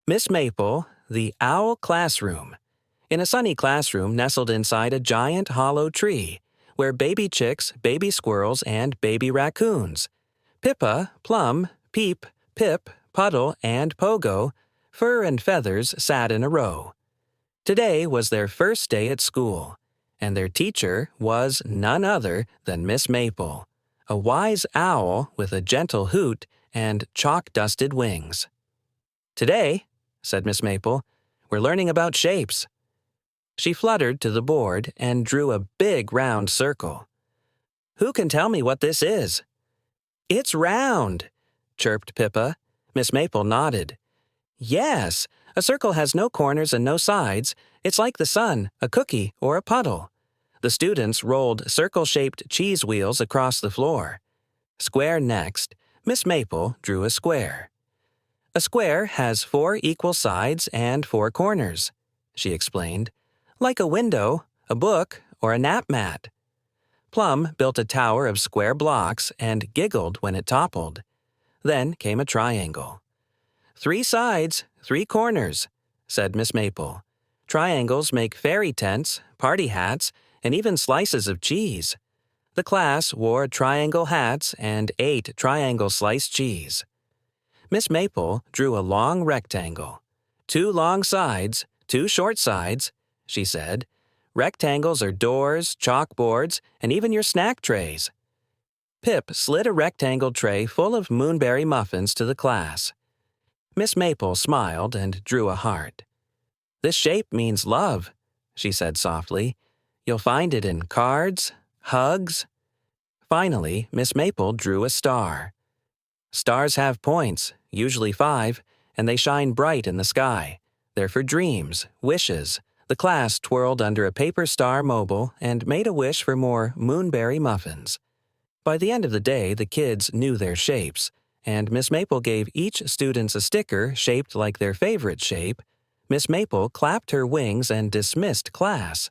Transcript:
Miss Maple, the Owl Classroom. In a sunny classroom nestled inside a giant hollow tree, where baby chicks, baby squirrels, and baby raccoons. Pippa, Plum, Peep, Pip, Puddle, and Pogo, fur and feathers, sat in a row. Today was their first day at school, and their teacher was none other than Miss Maple, a wise owl with a gentle hoot and chalk-dusted wings. "Today," said Miss Maple, "we're learning about shapes." She fluttered to the board and drew a big round circle. "Who can tell me what this is?" "It's round," chirped Pippa. Miss Maple nodded. "Yes, a circle has no corners and no sides. It's like the sun, a cookie, or a puddle." The students rolled circle-shaped cheese wheels across the floor. Square next, Miss Maple drew a square. "A square has 4 equal sides and 4 corners," she explained, "like a window, a book, or a nap mat." Plum built a tower of square blocks and giggled when it toppled. Then came a triangle. "3 sides, 3 corners," said Miss Maple. "Triangles make fairy tents, party hats, and even slices of cheese." The class wore triangle hats and ate triangle sliced cheese. Miss Maple drew a long rectangle. "2 long sides, 2 short sides," she said. "Rectangles are doors, chalkboards, and even your snack trays." Pip slid a rectangle tray full of moonberry muffins to the class. Miss Maple smiled and drew a heart. "This shape means love," she said softly. "You'll find it in cards, hugs." Finally, Miss Maple drew a star. Stars have points, usually 5, and they shine bright in the sky. They're for dreams, wishes. The class twirled under a paper star mobile and made a wish for more moonberry muffins. By the end of the day, the kids knew their shapes, and Miss Maple gave each student a sticker shaped like their favorite shape. Miss Maple clapped her wings and dismissed class.